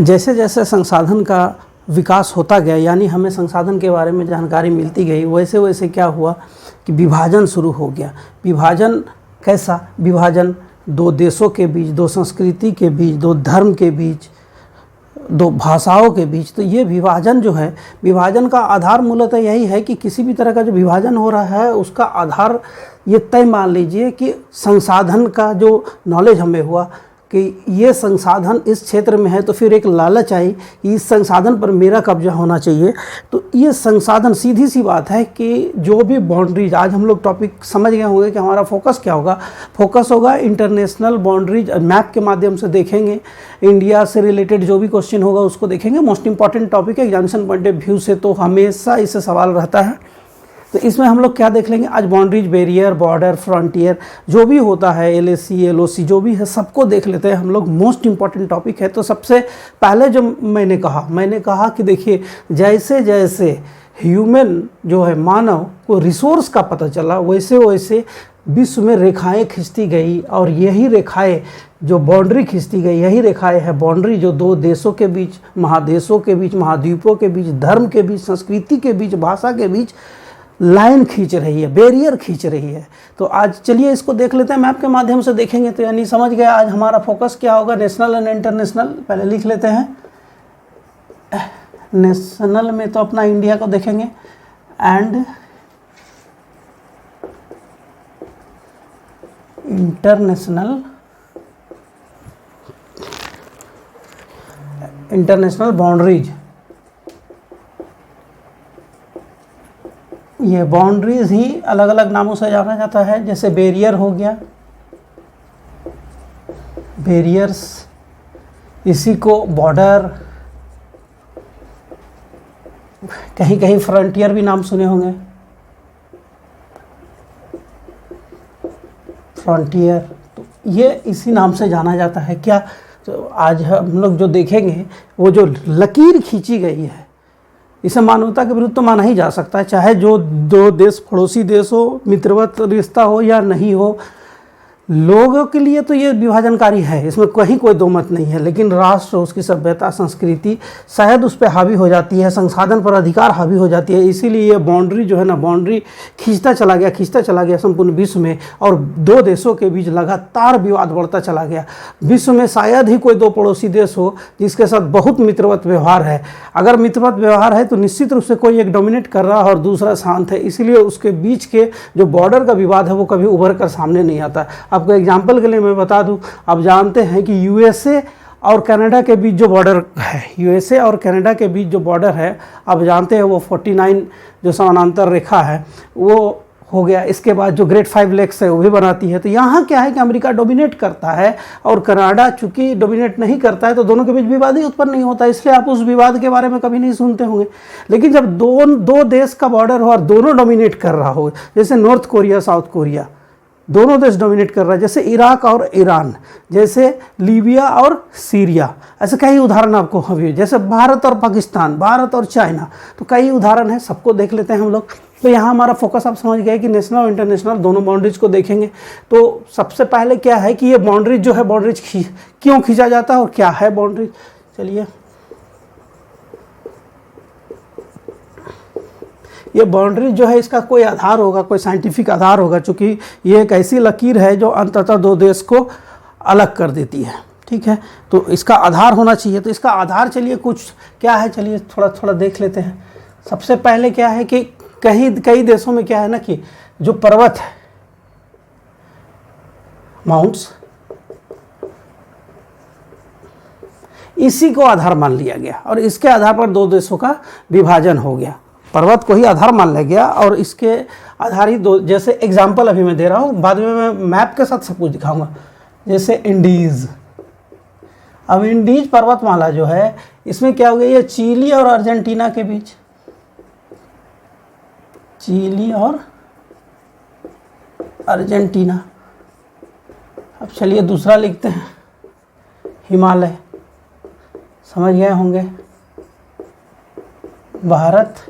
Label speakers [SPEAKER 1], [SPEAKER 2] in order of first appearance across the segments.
[SPEAKER 1] जैसे जैसे संसाधन का विकास होता गया, यानी हमें संसाधन के बारे में जानकारी मिलती गई, वैसे वैसे क्या हुआ कि विभाजन शुरू हो गया। विभाजन कैसा? विभाजन दो देशों के बीच, दो संस्कृति के बीच, दो धर्म के बीच, दो भाषाओं के बीच। तो ये विभाजन जो है, विभाजन का आधार मूलतः यही है कि किसी भी तरह का जो विभाजन हो रहा है उसका आधार ये तय मान लीजिए कि संसाधन का जो नॉलेज हमें हुआ कि ये संसाधन इस क्षेत्र में है, तो फिर एक लालच आई कि इस संसाधन पर मेरा कब्जा होना चाहिए। तो ये संसाधन, सीधी सी बात है कि जो भी बाउंड्रीज, आज हम लोग टॉपिक समझ गए होंगे कि हमारा फोकस क्या होगा। फोकस होगा इंटरनेशनल बाउंड्रीज, मैप के माध्यम से देखेंगे। इंडिया से रिलेटेड जो भी क्वेश्चन होगा उसको देखेंगे। मोस्ट इंपॉर्टेंट टॉपिक है एग्जामिनेशन पॉइंट ऑफ व्यू से, तो हमेशा इससे सवाल रहता है। तो इसमें हम लोग क्या देख लेंगे आज? बाउंड्रीज, बैरियर, बॉर्डर, फ्रंटियर, जो भी होता है, एलएसी, एलओसी, जो भी है सबको देख लेते हैं हम लोग। मोस्ट इंपॉर्टेंट टॉपिक है। तो सबसे पहले जो मैंने कहा कि देखिए, जैसे जैसे ह्यूमन जो है, मानव को रिसोर्स का पता चला, वैसे वैसे विश्व में रेखाएं खींचती गई। और यही रेखाएं जो बाउंड्री खींचती गई, यही रेखाएं है बाउंड्री जो दो देशों के बीच, महादेशों के बीच, महाद्वीपों के बीच, धर्म के बीच, संस्कृति के बीच, भाषा के बीच लाइन खींच रही है, बैरियर खींच रही है। तो आज चलिए इसको देख लेते हैं, मैप के माध्यम से देखेंगे। तो यानी समझ गए आज हमारा फोकस क्या होगा, नेशनल एंड इंटरनेशनल। पहले लिख लेते हैं, नेशनल में तो अपना इंडिया को देखेंगे, एंड इंटरनेशनल बाउंड्रीज। ये बाउंड्रीज ही अलग अलग नामों से जाना जाता है। जैसे बैरियर हो गया, बैरियर्स, इसी को बॉर्डर, कहीं कहीं फ्रंटियर भी नाम सुने होंगे, फ्रंटियर। तो ये इसी नाम से जाना जाता है। क्या? तो आज हम लोग जो देखेंगे वो जो लकीर खींची गई है, इसे मानवता के विरुद्ध तो माना ही जा सकता है, चाहे जो दो देश पड़ोसी देश हो, मित्रवत रिश्ता हो या नहीं हो। लोगों के लिए तो ये विभाजनकारी है, इसमें कहीं कोई दो मत नहीं है। लेकिन राष्ट्र, उसकी सभ्यता, संस्कृति शायद उस पर हावी हो जाती है, संसाधन पर अधिकार हावी हो जाती है। इसीलिए ये बाउंड्री जो है ना, बाउंड्री खींचता चला गया संपूर्ण विश्व में। और दो देशों के बीच लगातार विवाद बढ़ता चला गया। विश्व में शायद ही कोई दो पड़ोसी देश हो जिसके साथ बहुत मित्रवत व्यवहार है। अगर मित्रवत व्यवहार है तो निश्चित रूप से कोई एक डोमिनेट कर रहा है और दूसरा शांत है। इसीलिए उसके बीच के जो बॉर्डर का विवाद है वो कभी उभर कर सामने नहीं आता। आपको एग्जाम्पल के लिए मैं बता दूं, आप जानते हैं कि यूएसए और कनाडा के बीच जो बॉर्डर है, यूएसए और कनाडा के बीच जो बॉर्डर है, आप जानते हैं वो 49 जो समानांतर रेखा है वो हो गया। इसके बाद जो ग्रेट 5 लेक्स है वो भी बनाती है। तो यहाँ क्या है कि अमेरिका डोमिनेट करता है और कनाडा चूंकि डोमिनेट नहीं करता है, तो दोनों के बीच विवाद ही उत्पन्न नहीं होता। इसलिए आप उस विवाद के बारे में कभी नहीं सुनते होंगे। लेकिन जब दो देश का बॉर्डर हो और दोनों डोमिनेट कर रहा हो, जैसे नॉर्थ कोरिया, साउथ कोरिया, दोनों देश डोमिनेट कर रहा है, जैसे इराक और ईरान, जैसे लीबिया और सीरिया, ऐसे कई उदाहरण आपको हमें, जैसे भारत और पाकिस्तान, भारत और चाइना, तो कई उदाहरण हैं। सबको देख लेते हैं हम लोग। तो यहाँ हमारा फोकस आप समझ गए कि नेशनल और इंटरनेशनल दोनों बाउंड्रीज को देखेंगे। तो सबसे पहले क्या है कि ये बाउंड्रीज जो है, बाउंड्रीज क्यों खींचा जाता है और क्या है बाउंड्रीज। चलिए, ये बाउंड्री जो है इसका कोई आधार होगा, कोई साइंटिफिक आधार होगा, चूँकि ये एक ऐसी लकीर है जो अंततः दो देश को अलग कर देती है। ठीक है, तो इसका आधार होना चाहिए। तो इसका आधार चलिए कुछ क्या है, चलिए थोड़ा थोड़ा देख लेते हैं। सबसे पहले क्या है कि कई देशों में क्या है ना कि जो पर्वत है, माउंट्स, इसी को आधार मान लिया गया और इसके आधार पर दो देशों का विभाजन हो गया। पर्वत को ही आधार मान लिया गया और इसके आधारित दो, जैसे एग्जाम्पल अभी मैं दे रहा हूँ, बाद में मैं मैप के साथ सब कुछ दिखाऊंगा। जैसे इंडीज़, अब इंडीज पर्वतमाला जो है, इसमें क्या हो गया, ये चिली और अर्जेंटीना के बीच, चिली और अर्जेंटीना। अब चलिए दूसरा लिखते हैं, हिमालय, समझ गए होंगे, भारत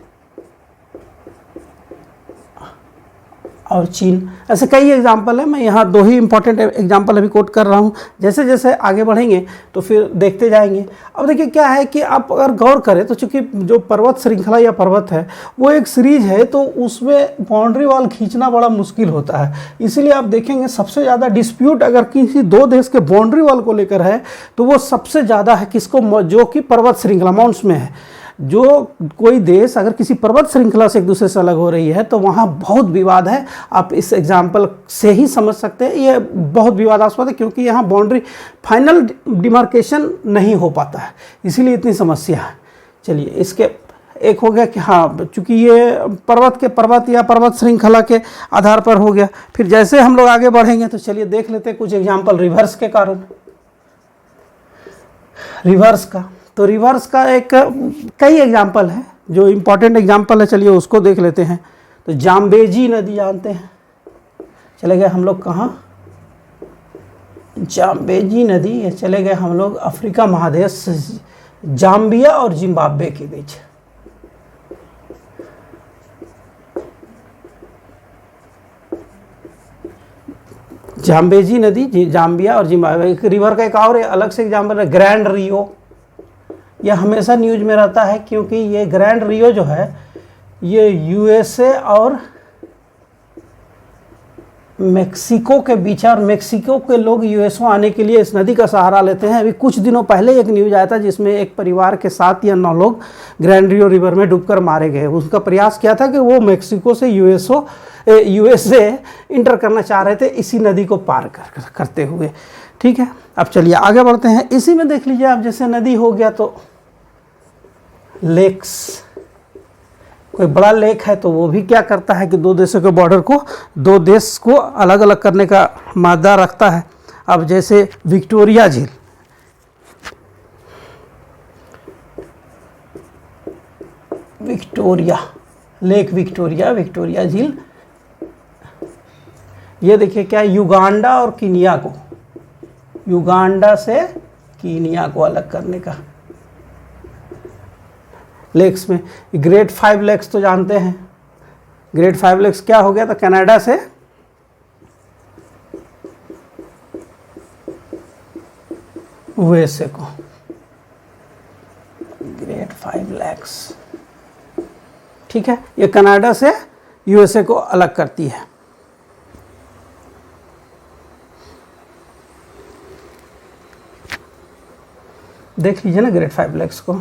[SPEAKER 1] और चीन। ऐसे कई एग्जाम्पल है, मैं यहाँ 2 ही इंपॉर्टेंट एग्जाम्पल अभी कोट कर रहा हूँ। जैसे जैसे आगे बढ़ेंगे तो फिर देखते जाएंगे। अब देखिए क्या है कि आप अगर गौर करें तो चूंकि जो पर्वत श्रृंखला या पर्वत है वो एक सीरीज है, तो उसमें बाउंड्री वॉल खींचना बड़ा मुश्किल होता है। इसीलिए आप देखेंगे सबसे ज़्यादा डिस्प्यूट अगर किसी 2 देश के बाउंड्री वॉल को लेकर है तो वो सबसे ज़्यादा है किसको, जो कि पर्वत श्रृंखला माउंट्स में है। जो कोई देश अगर किसी पर्वत श्रृंखला से एक दूसरे से अलग हो रही है तो वहाँ बहुत विवाद है। आप इस एग्जाम्पल से ही समझ सकते हैं ये बहुत विवादास्पद है, क्योंकि यहाँ बाउंड्री फाइनल डिमार्केशन नहीं हो पाता है, इसीलिए इतनी समस्या है। चलिए, इसके एक हो गया कि हाँ, चूँकि ये पर्वत या पर्वत श्रृंखला के आधार पर हो गया। फिर जैसे हम लोग आगे बढ़ेंगे तो चलिए देख लेते हैं कुछ एग्जाम्पल रिवर्स के कारण। रिवर्स का तो रिवर्स का एक कई एग्जाम्पल है, जो इम्पोर्टेंट एग्जाम्पल है चलिए उसको देख लेते हैं। तो जाम्बेजी नदी जानते हैं, चले गए हम लोग कहाँ, जाम्बेजी नदी, ये चले गए हम लोग अफ्रीका महादेश, जाम्बिया और जिम्बाब्वे के बीच। जाम्बेजी नदी जाम्बिया और जिम्बाब्वे। एक रिवर का एक और अलग से एग्जाम्पल है ग्रैंड रियो। यह हमेशा न्यूज में रहता है क्योंकि ये ग्रैंड रियो जो है ये यूएसए और मेक्सिको के बीच है, और मेक्सिको के लोग यूएसओ आने के लिए इस नदी का सहारा लेते हैं। अभी कुछ दिनों पहले एक न्यूज आया था जिसमें एक परिवार के 7 या 9 लोग ग्रैंड रियो रिवर में डूबकर मारे गए। उसका प्रयास किया था कि वो मेक्सिको से यूएसए इंटर करना चाह रहे थे इसी नदी को पार करते हुए। ठीक है, अब चलिए आगे बढ़ते हैं। इसी में देख लीजिए आप, जैसे नदी हो गया तो लेक्स, कोई बड़ा लेक है तो वो भी क्या करता है कि 2 देशों के बॉर्डर को, 2 देश को अलग अलग करने का मादा रखता है। अब जैसे विक्टोरिया झील, विक्टोरिया झील, ये देखिए क्या, युगांडा और कीनिया को, युगांडा से कीनिया को अलग करने का। लेक्स में ग्रेट 5 लेक्स तो जानते हैं, ग्रेट 5 लेक्स क्या हो गया था, कनाडा से यूएसए को, ग्रेट 5 लेक्स। ठीक है, ये कनाडा से यूएसए को अलग करती है। देख लीजिए ना ग्रेट 5 लेक्स को।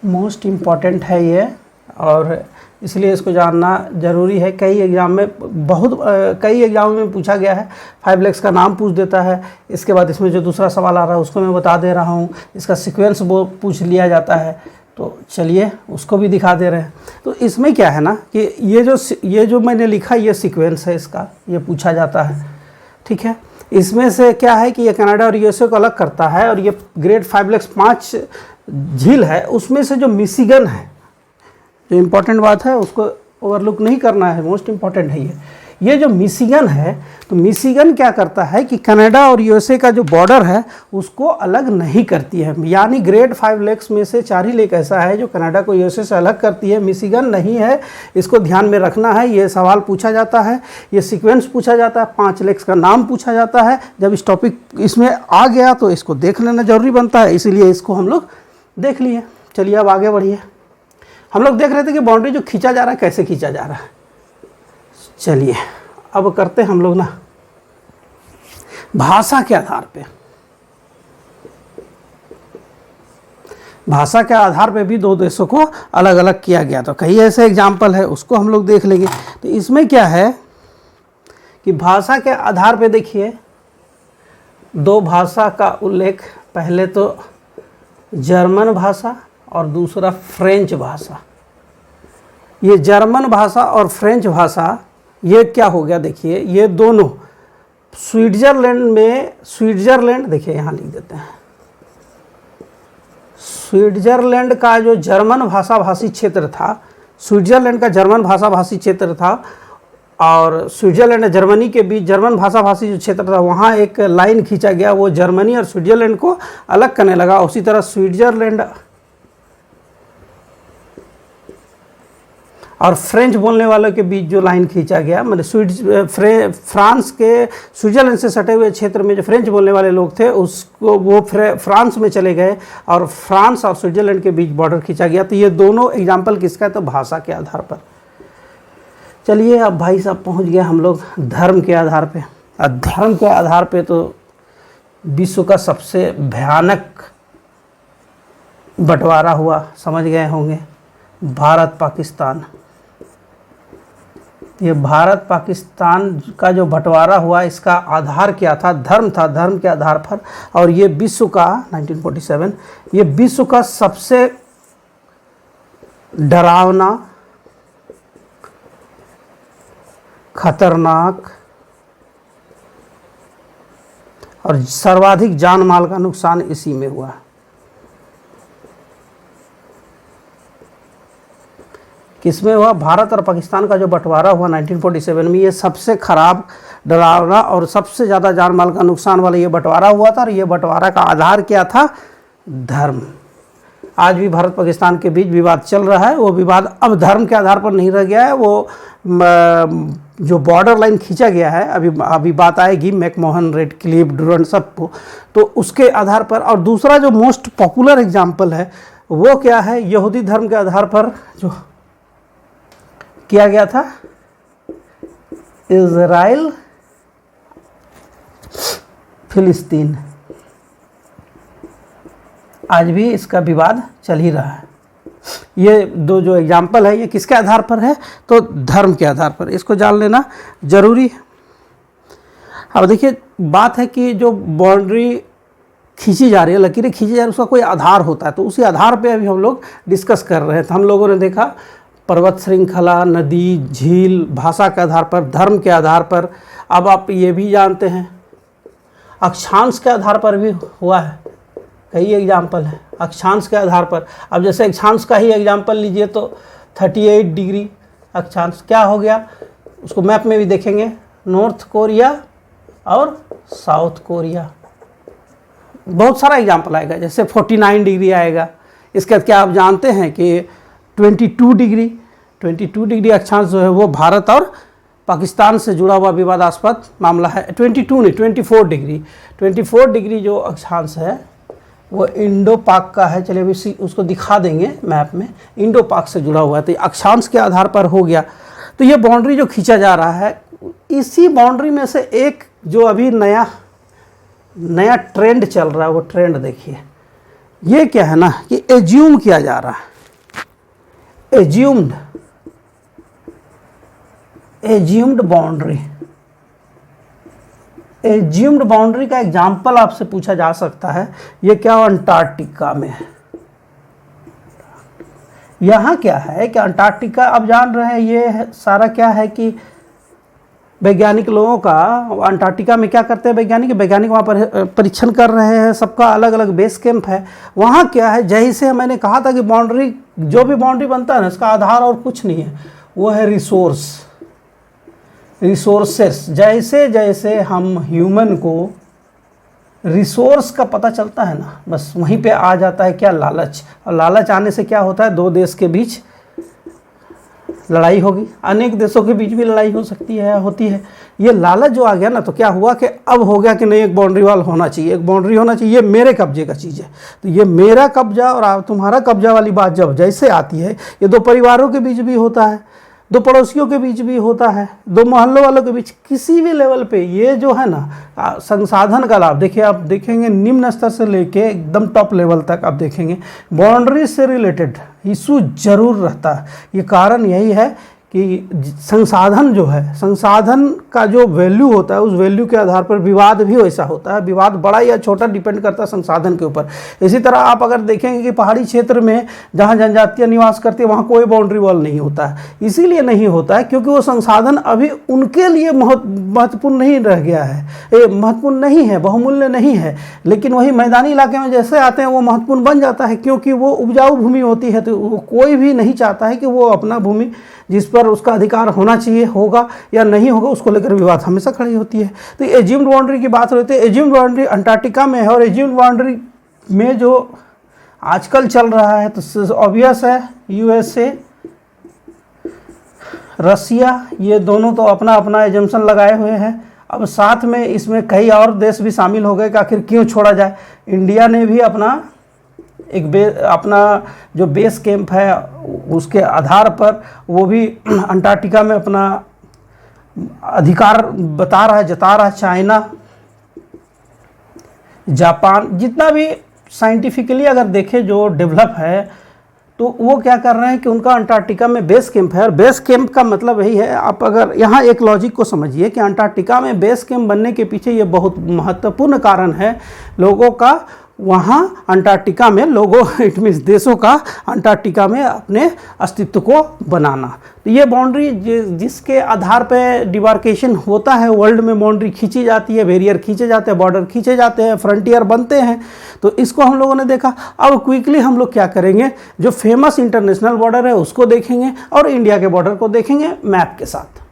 [SPEAKER 1] मोस्ट इम्पॉर्टेंट है ये, और इसलिए इसको जानना ज़रूरी है। कई एग्ज़ाम में पूछा गया है। 5 लेक्स का नाम पूछ देता है, इसके बाद इसमें जो दूसरा सवाल आ रहा है उसको मैं बता दे रहा हूँ, इसका सीक्वेंस वो पूछ लिया जाता है। तो चलिए उसको भी दिखा दे रहे हैं। तो इसमें क्या है ना कि ये जो मैंने लिखा ये सीक्वेंस है इसका, ये पूछा जाता है। ठीक है, इसमें से क्या है कि ये कनाडा और यूएसए को अलग करता है, और ये ग्रेट 5 लेक्स 5 झील है, उसमें से जो मिशिगन है, जो इम्पोर्टेंट बात है उसको ओवरलुक नहीं करना है, मोस्ट इम्पॉर्टेंट है ये जो मिशिगन है, तो मिशिगन क्या करता है कि कनाडा और यूएसए का जो बॉर्डर है उसको अलग नहीं करती है। यानी ग्रेट 5 लेक्स में से 4 ही लेक ऐसा है जो कनाडा को यूएसए से अलग करती है, मिशिगन नहीं है। इसको ध्यान में रखना है, ये सवाल पूछा जाता है, ये सीक्वेंस पूछा जाता है, 5 लेक्स का नाम पूछा जाता है। जब इस टॉपिक इसमें आ गया तो इसको देख लेना जरूरी बनता है, इसीलिए इसको हम लोग देख लिए। चलिए अब आगे बढ़िए। हम लोग देख रहे थे कि बाउंड्री जो खींचा जा रहा है कैसे खींचा जा रहा है। चलिए अब करते हैं हम लोग ना भाषा के आधार पे। भाषा के आधार पे भी 2 देशों को अलग अलग किया गया। तो कई ऐसे एग्जाम्पल है, उसको हम लोग देख लेंगे। तो इसमें क्या है कि भाषा के आधार पे देखिए 2 भाषा का उल्लेख, पहले तो जर्मन भाषा और दूसरा फ्रेंच भाषा। ये जर्मन भाषा और फ्रेंच भाषा ये क्या हो गया, देखिए ये दोनों स्विट्जरलैंड देखिए यहाँ लिख देते हैं, स्विट्जरलैंड का जो जर्मन भाषा भाषी क्षेत्र था, स्विट्जरलैंड का जर्मन भाषा भाषी क्षेत्र था और स्विट्जरलैंड और जर्मनी के बीच जर्मन भाषा भाषी जो क्षेत्र था वहाँ एक लाइन खींचा गया, वो जर्मनी और स्विट्जरलैंड को अलग करने लगा। उसी तरह स्विट्जरलैंड और फ्रेंच बोलने वालों के बीच जो लाइन खींचा गया, मतलब फ्रांस के स्विट्जरलैंड से सटे हुए क्षेत्र में जो फ्रेंच बोलने वाले लोग थे उसको वो फ्रांस में चले गए और फ्रांस और स्विट्जरलैंड के बीच बॉर्डर खींचा गया। तो ये दोनों एग्जाम्पल किसका है, तो भाषा के आधार पर। चलिए अब भाई साहब पहुंच गए हम लोग धर्म के आधार पे। अब धर्म के आधार पे तो विश्व का सबसे भयानक बंटवारा हुआ, समझ गए होंगे, भारत पाकिस्तान। ये भारत पाकिस्तान का जो बंटवारा हुआ इसका आधार क्या था, धर्म था, धर्म के आधार पर। और ये विश्व का 1947 ये विश्व का सबसे डरावना, खतरनाक और सर्वाधिक जान माल का नुकसान इसी में हुआ। किसमें हुआ, भारत और पाकिस्तान का जो बंटवारा हुआ 1947 में, ये सबसे खराब, डरावना और सबसे ज़्यादा जान माल का नुकसान वाला ये बंटवारा हुआ था। और ये बंटवारा का आधार क्या था, धर्म। आज भी भारत पाकिस्तान के बीच विवाद चल रहा है, वो विवाद अब धर्म के आधार पर नहीं रह गया है। वो जो बॉर्डर लाइन खींचा गया है, अभी बात आएगी मैकमोहन, रेड क्लिफ, डुरंड सबको, तो उसके आधार पर। और दूसरा जो मोस्ट पॉपुलर एग्जाम्पल है वो क्या है, यहूदी धर्म के आधार पर जो किया गया था, इजराइल फिलिस्तीन। आज भी इसका विवाद चल ही रहा है। ये दो जो एग्जाम्पल है ये किसके आधार पर है, तो धर्म के आधार पर। इसको जान लेना जरूरी है। अब देखिए बात है कि जो बाउंड्री खींची जा रही है, लकीरें खींची जा रही है, उसका कोई आधार होता है। तो उसी आधार पे अभी हम लोग डिस्कस कर रहे हैं। तो हम लोगों ने देखा पर्वत श्रृंखला, नदी, झील, भाषा के आधार पर, धर्म के आधार पर। अब आप ये भी जानते हैं अक्षांश के आधार पर भी हुआ है, कई एग्जाम्पल है अक्षांश के आधार पर। अब जैसे अक्षांश का ही एग्जाम्पल लीजिए तो 38 डिग्री अक्षांश क्या हो गया, उसको मैप में भी देखेंगे, नॉर्थ कोरिया और साउथ कोरिया। बहुत सारा एग्जाम्पल आएगा, जैसे 49 डिग्री आएगा। इसके बाद क्या आप जानते हैं कि 22 डिग्री अक्षांश जो है वो भारत और पाकिस्तान से जुड़ा हुआ विवादास्पद मामला है। 22 नहीं 24 डिग्री जो अक्षांश है वो इंडो पाक का है। चलिए अभी उसको दिखा देंगे मैप में, इंडो पाक से जुड़ा हुआ है। तो अक्षांश के आधार पर हो गया। तो ये बाउंड्री जो खींचा जा रहा है, इसी बाउंड्री में से एक जो अभी नया ट्रेंड चल रहा है, वो ट्रेंड देखिए। ये क्या है ना कि एज्यूम किया जा रहा है, एज्यूम्ड बाउंड्री। एज्यूम्ड बाउंड्री का एग्जाम्पल आपसे पूछा जा सकता है, ये क्या अंटार्कटिका में है। यहाँ क्या है कि अंटार्कटिका, आप जान रहे हैं ये सारा क्या है कि वैज्ञानिक लोगों का अंटार्कटिका में क्या करते हैं वैज्ञानिक वहाँ पर परीक्षण कर रहे हैं। सबका अलग अलग बेस कैंप है। वहाँ क्या है, जैसे मैंने कहा था कि बाउंड्री, जो भी बाउंड्री बनता है ना, इसका आधार और कुछ नहीं है, वो है रिसोर्सेस। जैसे जैसे हम ह्यूमन को रिसोर्स का पता चलता है ना, बस वहीं पे आ जाता है क्या, लालच। और लालच आने से क्या होता है, दो देश के बीच लड़ाई होगी, अनेक देशों के बीच भी लड़ाई हो सकती है, होती है। ये लालच जो आ गया ना, तो क्या हुआ कि अब हो गया कि नहीं, एक बाउंड्री वाल होना चाहिए, एक बाउंड्री होना चाहिए, ये मेरे कब्जे का चीज़ है। तो ये मेरा कब्जा और तुम्हारा कब्जा वाली बात जब जैसे आती है, ये दो परिवारों के बीच भी होता है, दो पड़ोसियों के बीच भी होता है, दो मोहल्लों वालों के बीच, किसी भी लेवल पे ये जो है ना संसाधन का लाभ। देखिए आप देखेंगे निम्न स्तर से लेके एकदम टॉप लेवल तक आप देखेंगे बाउंड्री से रिलेटेड इशू जरूर रहता है। ये कारण यही है कि संसाधन जो है, संसाधन का जो वैल्यू होता है उस वैल्यू के आधार पर विवाद भी वैसा होता है। विवाद बड़ा या छोटा डिपेंड करता है संसाधन के ऊपर। इसी तरह आप अगर देखेंगे कि पहाड़ी क्षेत्र में जहाँ जनजातियाँ निवास करती है वहाँ कोई बाउंड्री वॉल नहीं होता है। इसीलिए नहीं होता है क्योंकि वो संसाधन अभी उनके लिए महत्वपूर्ण नहीं रह गया है, महत्वपूर्ण नहीं है, बहुमूल्य नहीं है। लेकिन वही मैदानी इलाके में जैसे आते हैं वो महत्वपूर्ण बन जाता है, क्योंकि वो उपजाऊ भूमि होती है। तो कोई भी नहीं चाहता है कि वो अपना भूमि जिस पर उसका अधिकार होना चाहिए होगा या नहीं होगा, उसको लेकर विवाद हमेशा खड़ी होती है। तो एज्यूम्ड बाउंड्री की बात होती है, एज्यूम्ड बाउंड्री अंटार्कटिका में है। और एज्यूम्ड बाउंड्री में जो आजकल चल रहा है तो ऑब्वियस है यूएसए, रसिया, ये दोनों तो अपना अपना एजम्पशन लगाए हुए हैं। अब साथ में इसमें कई और देश भी शामिल हो गए कि आखिर क्यों छोड़ा जाए। इंडिया ने भी अपना अपना जो बेस कैंप है उसके आधार पर वो भी अंटार्कटिका में अपना अधिकार बता रहा है, जता रहा है। चाइना, जापान, जितना भी साइंटिफिकली अगर देखें जो डेवलप है तो वो क्या कर रहे हैं कि उनका अंटार्कटिका में बेस कैंप है। और बेस कैंप का मतलब यही है, आप अगर यहाँ एक लॉजिक को समझिए कि अंटार्कटिका में बेस कैंप बनने के पीछे ये बहुत महत्वपूर्ण कारण है लोगों का वहाँ अंटार्कटिका में इट मीन्स देशों का अंटार्कटिका में अपने अस्तित्व को बनाना। तो ये बाउंड्री जिसके आधार पे डिमार्केशन होता है, वर्ल्ड में बाउंड्री खींची जाती है, बैरियर खींचे जाते हैं, बॉर्डर खींचे जाते हैं, फ्रंटियर बनते हैं। तो इसको हम लोगों ने देखा। अब क्विकली हम लोग क्या करेंगे, जो फेमस इंटरनेशनल बॉर्डर है उसको देखेंगे और इंडिया के बॉर्डर को देखेंगे मैप के साथ।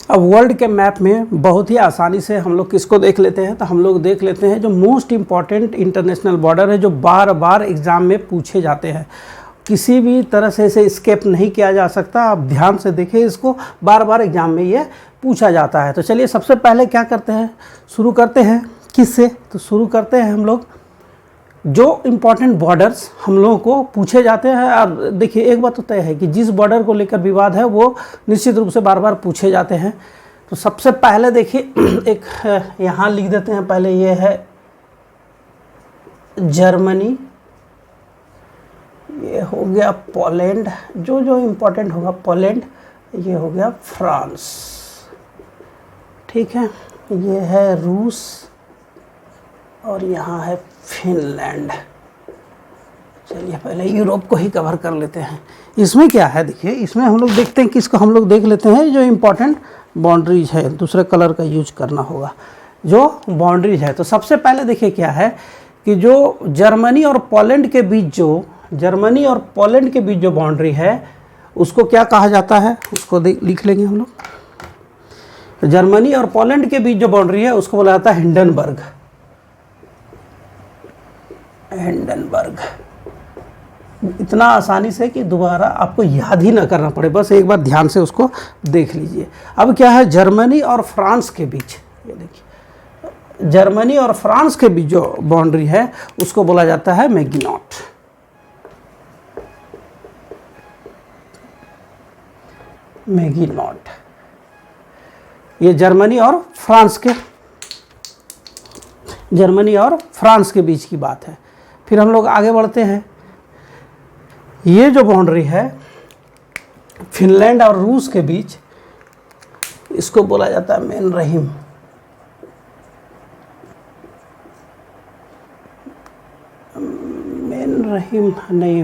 [SPEAKER 1] अब वर्ल्ड के मैप में बहुत ही आसानी से हम लोग किसको देख लेते हैं, तो हम लोग देख लेते हैं जो मोस्ट इम्पॉर्टेंट इंटरनेशनल बॉर्डर है, जो बार बार एग्ज़ाम में पूछे जाते हैं। किसी भी तरह से इसे स्केप नहीं किया जा सकता। आप ध्यान से देखें, इसको बार बार एग्ज़ाम में ये पूछा जाता है। तो चलिए सबसे पहले क्या करते हैं, शुरू करते हैं किससे, तो शुरू करते हैं हम लोग जो इम्पॉर्टेंट बॉर्डर्स हम लोगों को पूछे जाते हैं। अब देखिए एक बात तो तय है कि जिस बॉर्डर को लेकर विवाद है वो निश्चित रूप से बार बार पूछे जाते हैं। तो सबसे पहले देखिए एक यहाँ लिख देते हैं, पहले ये है जर्मनी, ये हो गया पोलैंड, जो इम्पोर्टेंट होगा पोलैंड, ये हो गया फ्रांस, ठीक है, ये है रूस और यहाँ है फिनलैंड। चलिए पहले यूरोप को ही कवर कर लेते हैं। इसमें क्या है देखिए, इसमें हम लोग देखते हैं कि इसको हम लोग देख लेते हैं जो इम्पोर्टेंट बाउंड्रीज है। दूसरे कलर का यूज करना होगा जो बाउंड्रीज है। तो सबसे पहले देखिए क्या है कि जो जर्मनी और पोलैंड के बीच जो बाउंड्री है उसको क्या कहा जाता है, उसको लिख लेंगे हम लोग। जर्मनी और पोलैंड के बीच जो बाउंड्री है उसको बोला जाता है हिंडनबर्ग। इतना आसानी से कि दोबारा आपको याद ही ना करना पड़े, बस एक बार ध्यान से उसको देख लीजिए। अब क्या है, जर्मनी और फ्रांस के बीच, ये देखिए जर्मनी और फ्रांस के बीच जो बाउंड्री है उसको बोला जाता है मैगिनॉट। ये जर्मनी और फ्रांस के बीच की बात है। फिर हम लोग आगे बढ़ते हैं। ये जो बाउंड्री है फिनलैंड और रूस के बीच, इसको बोला जाता है मेनरहीम। नहीं,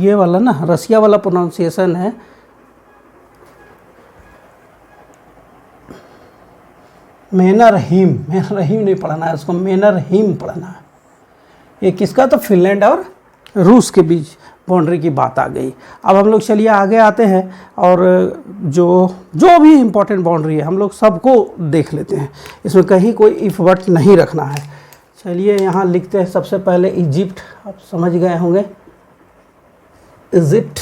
[SPEAKER 1] ये वाला ना रसिया वाला प्रोनाउंसिएशन है। मेनरहीम नहीं पढ़ना है, उसको मेनरहीम पढ़ना है। ये किसका, तो फिनलैंड और रूस के बीच बाउंड्री की बात आ गई। अब हम लोग चलिए आगे आते हैं और जो भी इम्पोर्टेंट बाउंड्री है हम लोग सबको देख लेते हैं। इसमें कहीं कोई इफ बट नहीं रखना है। चलिए यहाँ लिखते हैं सबसे पहले इजिप्ट, आप समझ गए होंगे इजिप्ट।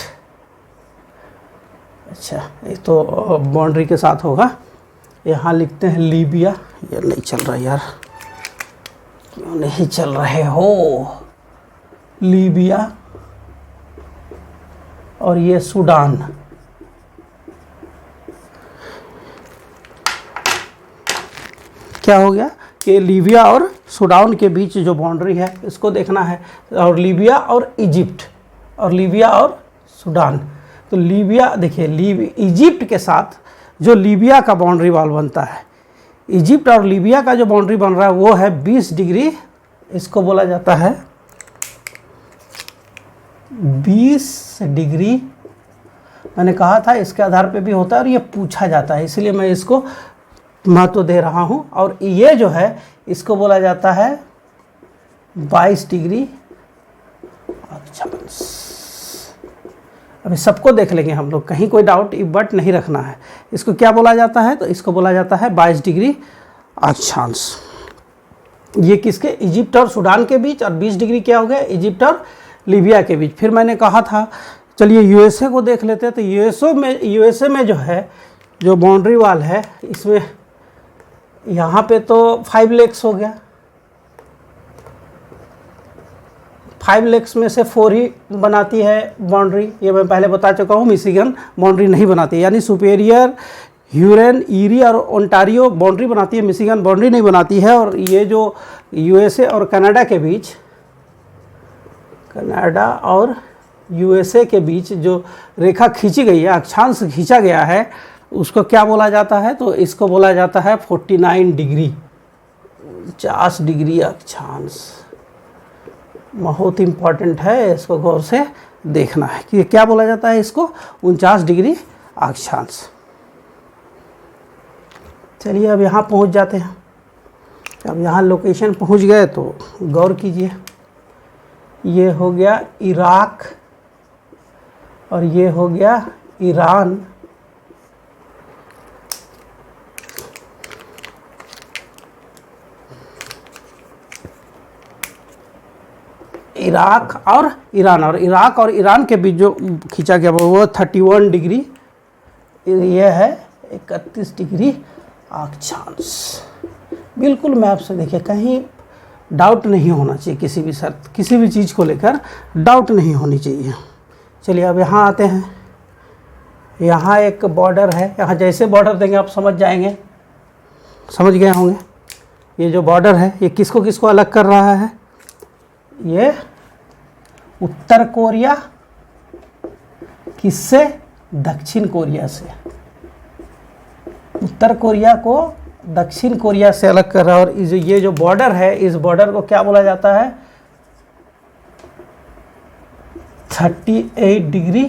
[SPEAKER 1] अच्छा, ये तो बाउंड्री के साथ होगा। यहाँ लिखते हैं लीबिया। ये नहीं चल रहा यार, क्यों नहीं चल रहे हो, लीबिया। और ये सूडान। क्या हो गया कि लीबिया और सूडान के बीच जो बाउंड्री है इसको देखना है। और लीबिया और इजिप्ट और लीबिया और सूडान, तो लीबिया देखिए, इजिप्ट के साथ जो लीबिया का बाउंड्री वॉल बनता है, इजिप्ट और लीबिया का जो बाउंड्री बन रहा है वो है 20 डिग्री, इसको बोला जाता है 20 डिग्री। मैंने कहा था इसके आधार पे भी होता है और ये पूछा जाता है, इसलिए मैं इसको महत्व दे रहा हूँ। और ये जो है इसको बोला जाता है 22 डिग्री अक्षांश। अभी सबको देख लेंगे हम लोग, कहीं कोई डाउट बट नहीं रखना है। इसको क्या बोला जाता है? तो इसको बोला जाता है 22 डिग्री अक्षांश। ये किसके? इजिप्ट और सूडान के बीच, और 20 डिग्री क्या हो गया? इजिप्ट और लीबिया के बीच। फिर मैंने कहा था चलिए यूएसए को देख लेते हैं। तो यूएसए में जो है, जो बाउंड्री वाल है, इसमें यहाँ पे तो 5 लेक्स हो गया, 5 लेक्स में से 4 ही बनाती है बाउंड्री। ये मैं पहले बता चुका हूँ, मिशिगन बाउंड्री नहीं बनाती, यानी सुपेरियर, ह्यूरन, ईरी और ओंटारियो बाउंड्री बनाती है, मिशिगन बाउंड्री नहीं बनाती है। और ये जो यूएसए और कनाडा के बीच, कनाडा और यूएसए के बीच जो रेखा खींची गई है, अक्षांश खींचा गया है, उसको क्या बोला जाता है? तो इसको बोला जाता है 49 डिग्री, 50 डिग्री अक्षांश। बहुत इम्पॉर्टेंट है, इसको गौर से देखना है कि क्या बोला जाता है इसको, 49 डिग्री अक्षांश। चलिए अब यहाँ पहुँच जाते हैं। अब यहाँ लोकेशन पहुँच गए तो गौर कीजिए, ये हो गया इराक और ये हो गया ईरान। इराक और ईरान, और इराक और ईरान के बीच जो खींचा गया वो 31 डिग्री, ये है 31 डिग्री अक्षांश। बिल्कुल मैप से देखिए, कहीं डाउट नहीं होना चाहिए, किसी भी शर्त, किसी भी चीज़ को लेकर डाउट नहीं होनी चाहिए। चलिए अब यहाँ आते हैं। यहाँ एक बॉर्डर है, यहाँ जैसे बॉर्डर देंगे आप समझ जाएंगे, समझ गए होंगे। ये जो बॉर्डर है ये किसको किसको अलग कर रहा है? ये उत्तर कोरिया किससे? दक्षिण कोरिया से। उत्तर कोरिया को दक्षिण कोरिया से अलग कर रहा है। और ये जो बॉर्डर है, इस बॉर्डर को क्या बोला जाता है? 38 डिग्री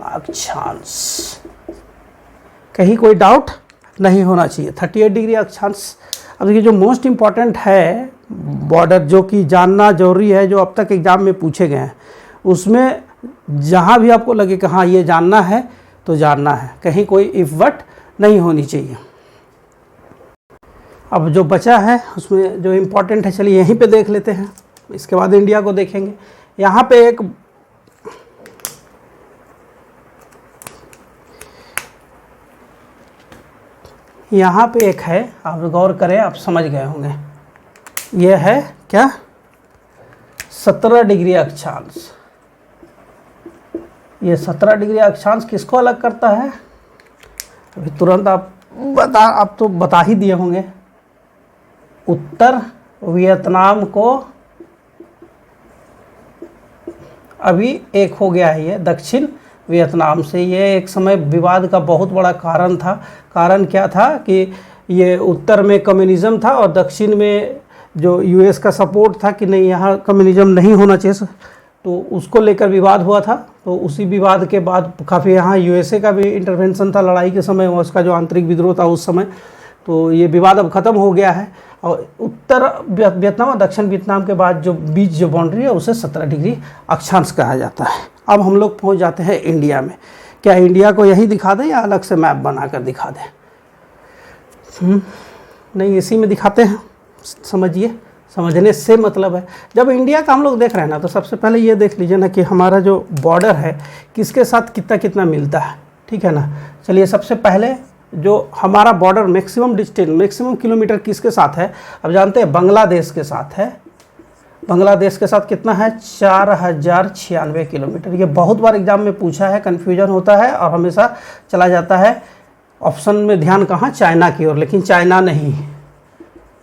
[SPEAKER 1] अक्षांश। कहीं कोई डाउट नहीं होना चाहिए, 38 डिग्री अक्षांश। अब देखिए जो मोस्ट इम्पॉर्टेंट है बॉर्डर, जो कि जानना जरूरी है, जो अब तक एग्जाम में पूछे गए हैं, उसमें जहाँ भी आपको लगे कि हाँ ये जानना है तो जानना है, कहीं कोई इफ बट नहीं होनी चाहिए। अब जो बचा है उसमें जो इम्पोर्टेंट है, चलिए यहीं पे देख लेते हैं, इसके बाद इंडिया को देखेंगे। यहाँ पे एक है, आप गौर करें, आप समझ गए होंगे। ये है क्या? 17 डिग्री अक्षांश। ये 17 डिग्री अक्षांश किसको अलग करता है? अभी तुरंत आप तो बता ही दिए होंगे। उत्तर वियतनाम को, अभी एक हो गया है ये दक्षिण वियतनाम से। ये एक समय विवाद का बहुत बड़ा कारण था। कारण क्या था कि ये उत्तर में कम्युनिज्म था और दक्षिण में जो यूएस का सपोर्ट था कि नहीं यहाँ कम्युनिज्म नहीं होना चाहिए, तो उसको लेकर विवाद हुआ था। तो उसी विवाद के बाद काफ़ी यहाँ यूएसए का भी इंटरवेंशन था लड़ाई के समय, उसका जो आंतरिक विद्रोह था उस समय। तो ये विवाद अब ख़त्म हो गया है। और उत्तर वियतनाम और दक्षिण वियतनाम के बाद जो बीच जो बाउंड्री है उसे 17 डिग्री अक्षांश कहा जाता है। अब हम लोग पहुँच जाते हैं इंडिया में। क्या इंडिया को यही दिखा दें या अलग से मैप बनाकर दिखा दें? नहीं, इसी में दिखाते हैं। समझिए, समझने से मतलब है, जब इंडिया का हम लोग देख रहे हैं ना, तो सबसे पहले ये देख लीजिए ना कि हमारा जो बॉर्डर है किसके साथ कितना कितना मिलता है, ठीक है ना। चलिए सबसे पहले जो हमारा border maximum distance, maximum kilometre किसके साथ है? अब जानते हैं बांग्लादेश के साथ है। बांग्लादेश के साथ कितना है? 4096 किलोमीटर। ये बहुत बार एग्जाम में पूछा है, कन्फ्यूजन होता है और हमेशा चला जाता है ऑप्शन में ध्यान कहाँ? चाइना की ओर, लेकिन चाइना नहीं,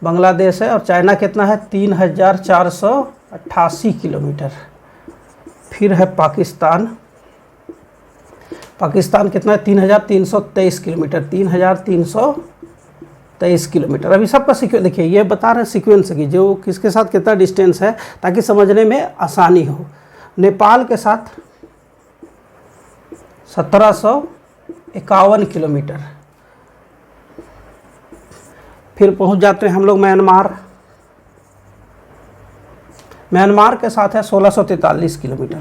[SPEAKER 1] बांग्लादेश है। और चाइना कितना है? 3488 किलोमीटर। फिर है पाकिस्तान, पाकिस्तान कितना है, 3,323 किलोमीटर, 3,323 किलोमीटर। अभी सबका सीक्वेंस देखिए, ये बता रहे हैं सीक्वेंस की जो किसके साथ कितना डिस्टेंस है, ताकि समझने में आसानी हो। नेपाल के साथ 1751 किलोमीटर। फिर पहुंच जाते हैं हम लोग म्यांमार। म्यांमार के साथ है 1643 किलोमीटर।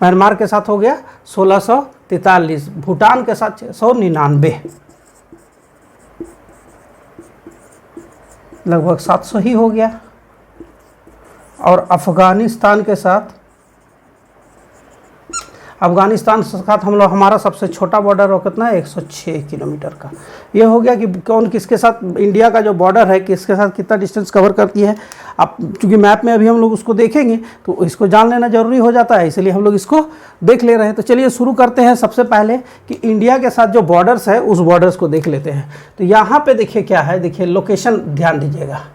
[SPEAKER 1] म्यांमार के साथ हो गया 1643। भूटान के साथ 699, लगभग 700 ही हो गया। और अफगानिस्तान के साथ हम लोग, हमारा सबसे छोटा बॉर्डर हो कितना है, 106 किलोमीटर का। ये हो गया कि कौन किसके साथ, इंडिया का जो बॉर्डर है किसके साथ कितना डिस्टेंस कवर करती है। अब चूँकि मैप में अभी हम लोग उसको देखेंगे तो इसको जान लेना ज़रूरी हो जाता है, इसलिए हम लोग इसको देख ले रहे हैं। तो चलिए शुरू करते हैं सबसे पहले कि इंडिया के साथ जो बॉर्डर्स है उस बॉर्डर्स को देख लेते हैं। तो यहाँ पर देखिए क्या है, देखिए लोकेशन ध्यान दीजिएगा।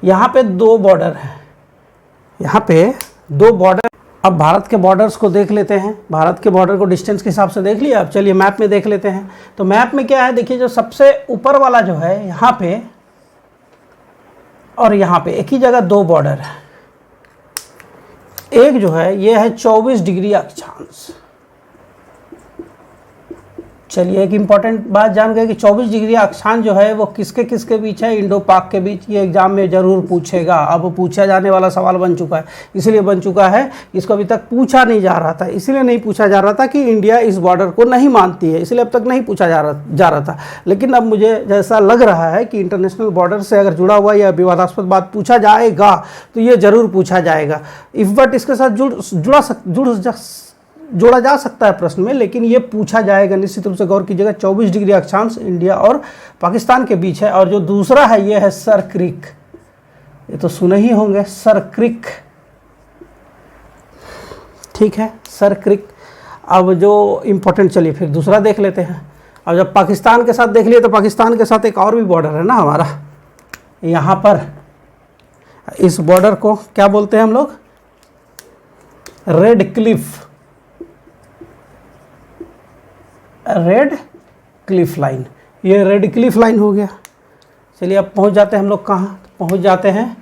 [SPEAKER 1] यहाँ पर 2 बॉर्डर हैं, यहाँ पे 2 बॉर्डर। अब भारत के बॉर्डर्स को देख लेते हैं। भारत के बॉर्डर को डिस्टेंस के हिसाब से देख लिया। अब चलिए मैप में देख लेते हैं। तो मैप में क्या है, देखिए जो सबसे ऊपर वाला जो है यहाँ पे और यहाँ पे एक ही जगह 2 बॉर्डर है। एक जो है ये है 24 डिग्री अक्षांश। चलिए एक इम्पॉर्टेंट बात जान गए कि 24 डिग्री अक्षांश जो है वो किसके किसके बीच है, इंडो पाक के बीच। ये एग्जाम में ज़रूर पूछेगा, अब पूछा जाने वाला सवाल बन चुका है। इसलिए बन चुका है, इसको अभी तक पूछा नहीं जा रहा था। इसलिए नहीं पूछा जा रहा था कि इंडिया इस बॉर्डर को नहीं मानती है, इसलिए अब तक नहीं पूछा जा रहा था। लेकिन अब मुझे जैसा लग रहा है कि इंटरनेशनल बॉर्डर से अगर जुड़ा हुआ या विवादास्पद बात पूछा जाएगा तो ये ज़रूर पूछा जाएगा। इफ बट इसके साथ जोड़ा जा सकता है प्रश्न में, लेकिन ये पूछा जाएगा निश्चित रूप से। गौर कीजिएगा 24 डिग्री अक्षांश इंडिया और पाकिस्तान के बीच है। और जो दूसरा है ये है सर क्रिक, ये तो सुने ही होंगे, सर क्रिक, ठीक है, सर क्रिक। अब जो इम्पोर्टेंट, चलिए फिर दूसरा देख लेते हैं। अब जब पाकिस्तान के साथ देख लिए तो पाकिस्तान के साथ एक और भी बॉर्डर है ना हमारा, यहाँ पर। इस बॉर्डर को क्या बोलते हैं हम लोग, रेड क्लिफ लाइन। ये रेड क्लिफ लाइन हो गया। चलिए अब पहुंच जाते हैं हम लोग कहाँ, पहुंच जाते हैं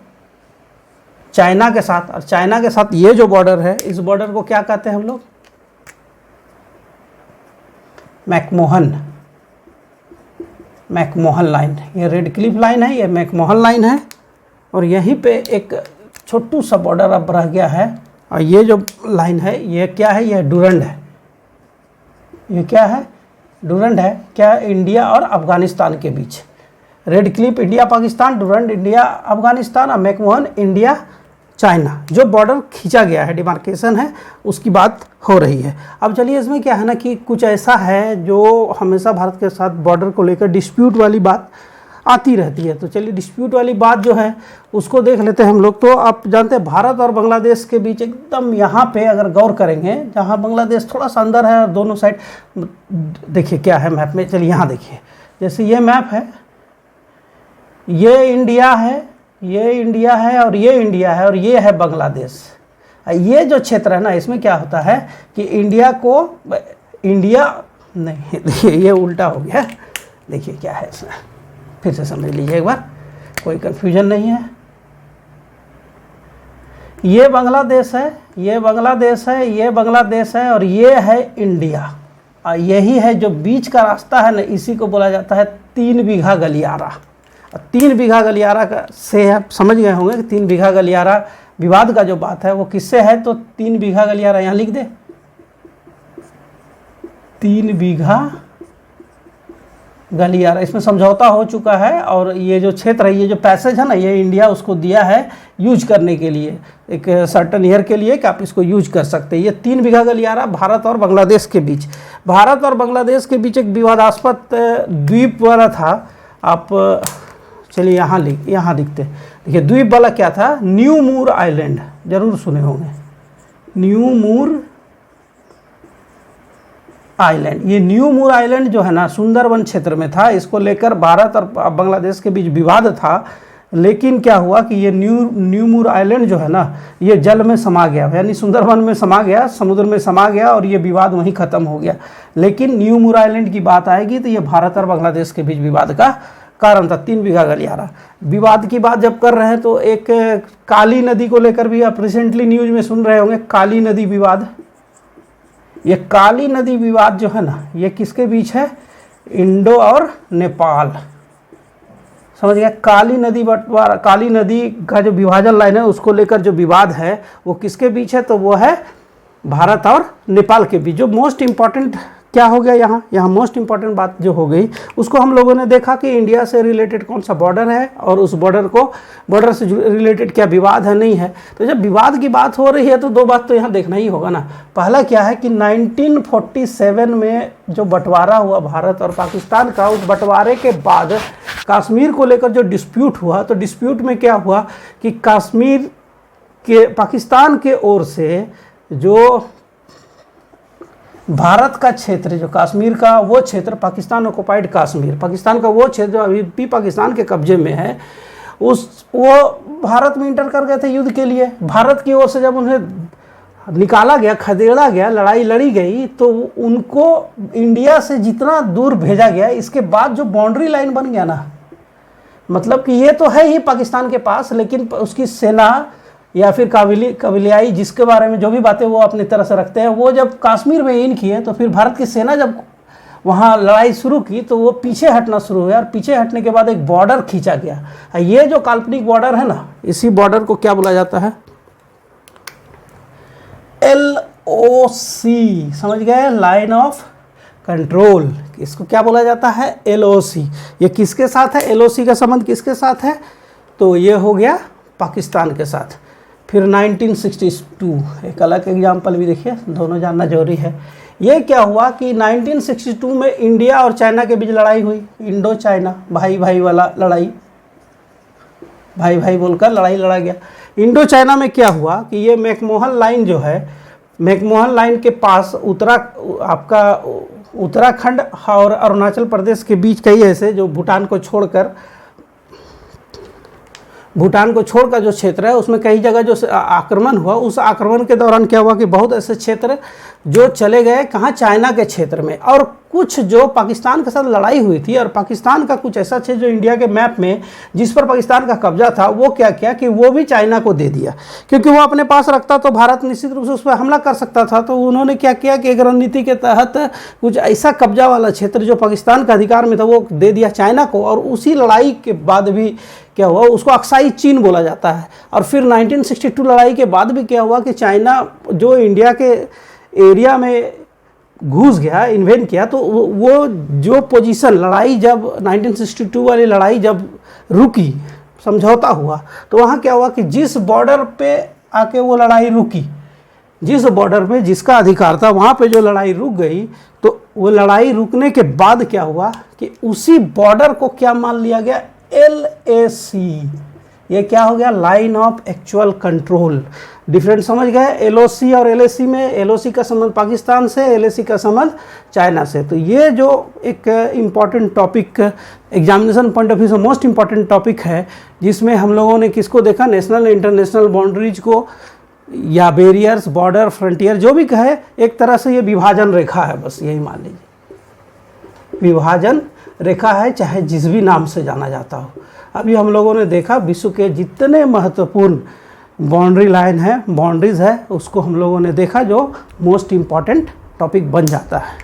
[SPEAKER 1] चाइना के साथ। और चाइना के साथ ये जो बॉर्डर है, इस बॉर्डर को क्या कहते हैं हम लोग, मैकमोहन लाइन। ये रेड क्लिफ लाइन है, ये मैकमोहन लाइन है। और यहीं पे एक छोटू सा बॉर्डर अब रह गया है। और ये जो लाइन है ये क्या है, ये डूरंड है। ये क्या है, डूरंड है। क्या, इंडिया और अफगानिस्तान के बीच। Radcliffe India Pakistan, Durand India Afghanistan और मैकमोहन इंडिया चाइना। जो बॉर्डर खींचा गया है, डिमार्केशन है, उसकी बात हो रही है। अब चलिए इसमें क्या है ना कि कुछ ऐसा है जो हमेशा भारत के साथ बॉर्डर को लेकर डिस्प्यूट वाली बात आती रहती है। तो चलिए डिस्प्यूट वाली बात जो है उसको देख लेते हैं हम लोग। तो आप जानते हैं भारत और बांग्लादेश के बीच एकदम यहाँ पे अगर गौर करेंगे, जहाँ बांग्लादेश थोड़ा सा अंदर है और दोनों साइड, देखिए क्या है मैप में। चलिए यहाँ देखिए, जैसे ये मैप है, ये इंडिया है, ये इंडिया है और ये इंडिया है और ये है बांग्लादेश। ये जो क्षेत्र है ना, इसमें क्या होता है कि इंडिया नहीं, देखिए ये उल्टा हो गया। देखिए क्या है इसमें, फिर से समझ लीजिए एक बार, कोई कंफ्यूजन नहीं है। ये बांग्लादेश है, ये बांग्लादेश है, ये बांग्लादेश है और ये है इंडिया। और यही है जो बीच का रास्ता है ना, इसी को बोला जाता है 3 बीघा गलियारा। 3 बीघा गलियारा का से आप समझ गए होंगे कि 3 बीघा गलियारा विवाद का जो बात है वो किससे है। तो 3 बीघा गलियारा यहाँ लिख दे, 3 बीघा गलियारा, इसमें समझौता हो चुका है। और ये जो क्षेत्र है, ये जो पैसेज है ना, ये इंडिया उसको दिया है यूज करने के लिए, एक सर्टन ईयर के लिए कि आप इसको यूज कर सकते हैं। ये 3 बीघा गलियारा भारत और बांग्लादेश के बीच, भारत और बांग्लादेश के बीच एक विवादास्पद द्वीप वाला था। आप चलिए यहाँ दिखते, देखिए द्वीप वाला क्या था, न्यू मूर आइलैंड, जरूर सुने होंगे, न्यू मूर आइलैंड। ये न्यू मूर आइलैंड जो है ना, सुंदरवन क्षेत्र में था। इसको लेकर भारत और बांग्लादेश के बीच विवाद था। लेकिन क्या हुआ कि ये न्यूमूर आइलैंड जो है ना, ये जल में समा गया, यानी सुंदरवन में समा गया, समुद्र में समा गया और ये विवाद वहीं ख़त्म हो गया। लेकिन न्यूमूर आइलैंड की बात आएगी तो ये भारत और बांग्लादेश के बीच विवाद का कारण था। 3 बीघा गलियारा विवाद की बात जब कर रहे हैं तो एक काली नदी को लेकर भी आप रिसेंटली न्यूज में सुन रहे होंगे, काली नदी विवाद। ये काली नदी विवाद जो है ना, ये किसके बीच है? इंडो और नेपाल, समझ गया। काली नदी बंटवारा, काली नदी का जो विभाजन लाइन है उसको लेकर जो विवाद है वो किसके बीच है? तो वो है भारत और नेपाल के बीच। जो मोस्ट इम्पॉर्टेंट क्या हो गया यहाँ मोस्ट इम्पॉर्टेंट बात जो हो गई, उसको हम लोगों ने देखा कि इंडिया से रिलेटेड कौन सा बॉर्डर है और उस बॉर्डर से रिलेटेड क्या विवाद है, नहीं है। तो जब विवाद की बात हो रही है तो 2 बात तो यहाँ देखना ही होगा ना। पहला क्या है कि 1947 में जो बंटवारा हुआ भारत और पाकिस्तान का, उस बंटवारे के बाद कश्मीर को लेकर जो डिस्प्यूट हुआ, तो डिस्प्यूट में क्या हुआ कि कश्मीर के पाकिस्तान के ओर से जो भारत का क्षेत्र, जो कश्मीर का वो क्षेत्र, पाकिस्तान ऑक्युपाइड कश्मीर, पाकिस्तान का वो क्षेत्र जो अभी भी पाकिस्तान के कब्जे में है, वो भारत में इंटर कर गए थे युद्ध के लिए। भारत की ओर से जब उन्हें निकाला गया, खदेड़ा गया, लड़ाई लड़ी गई, तो उनको इंडिया से जितना दूर भेजा गया, इसके बाद जो बाउंड्री लाइन बन गया ना, मतलब कि ये तो है ही पाकिस्तान के पास, लेकिन उसकी सेना या फिर कबीलियाई, जिसके बारे में जो भी बातें वो अपनी तरह से रखते हैं, वो जब कश्मीर में इन किए तो फिर भारत की सेना जब वहाँ लड़ाई शुरू की तो वो पीछे हटना शुरू हुआ और पीछे हटने के बाद एक बॉर्डर खींचा गया। ये जो काल्पनिक बॉर्डर है ना, इसी बॉर्डर को क्या बोला जाता है? LOC, समझ गए? Line of control. इसको क्या बोला जाता है? LOC। ये किसके साथ है? LOC का संबंध किसके साथ है? तो ये हो गया पाकिस्तान के साथ। फिर 1962 एक अलग एग्जाम्पल भी देखिए, दोनों जानना जरूरी है। ये क्या हुआ कि 1962 में इंडिया और चाइना के बीच लड़ाई हुई, इंडो चाइना, भाई भाई वाला लड़ाई, भाई भाई बोलकर लड़ाई लड़ा गया। इंडो चाइना में क्या हुआ कि ये मैकमोहन लाइन जो है, मैकमोहन लाइन के पास आपका उत्तराखंड और अरुणाचल प्रदेश के बीच कई ऐसे जो भूटान को छोड़कर जो क्षेत्र है, उसमें कई जगह जो आक्रमण हुआ, उस आक्रमण के दौरान क्या हुआ कि बहुत ऐसे क्षेत्र जो चले गए कहाँ? चाइना के क्षेत्र में। और कुछ जो पाकिस्तान के साथ लड़ाई हुई थी, और पाकिस्तान का कुछ ऐसा क्षेत्र जो इंडिया के मैप में जिस पर पाकिस्तान का कब्जा था, वो क्या किया कि वो भी चाइना को दे दिया, क्योंकि वो अपने पास रखता तो भारत निश्चित रूप से उस पर हमला कर सकता था। तो उन्होंने क्या किया कि एक रणनीति के तहत कुछ ऐसा कब्जा वाला क्षेत्र जो पाकिस्तान के अधिकार में था वो दे दिया चाइना को। और उसी लड़ाई के बाद भी क्या हुआ, उसको अक्साई चीन बोला जाता है। और फिर 1962 लड़ाई के बाद भी क्या हुआ कि चाइना जो इंडिया के एरिया में घुस गया, इन्वेड किया, तो वो जो पोजीशन लड़ाई जब 1962 वाली लड़ाई जब रुकी, समझौता हुआ, तो वहाँ क्या हुआ कि जिस बॉर्डर पे आके वो लड़ाई रुकी, जिस बॉर्डर में जिसका अधिकार था वहाँ पे जो लड़ाई रुक गई, तो वो लड़ाई रुकने के बाद क्या हुआ कि उसी बॉर्डर को क्या मान लिया गया? LAC। ये क्या हो गया? Line of actual control. Different समझ गए? LOC और LAC में LOC का संबंध पाकिस्तान से, LAC का संबंध चाइना से। तो ये जो एक important topic examination point of view से मोस्ट इम्पॉर्टेंट टॉपिक है, जिसमें हम लोगों ने किसको देखा? नेशनल इंटरनेशनल बाउंड्रीज को, या बैरियर्स, बॉर्डर, फ्रंटियर, जो भी कहे, एक तरह से ये विभाजन रेखा है, बस यही मान लीजिए, विभाजन रेखा है, चाहे जिस भी नाम से जाना जाता हो। अभी हम लोगों ने देखा विश्व के जितने महत्वपूर्ण बाउंड्री लाइन है, बाउंड्रीज है, उसको हम लोगों ने देखा, जो मोस्ट इम्पॉर्टेंट टॉपिक बन जाता है।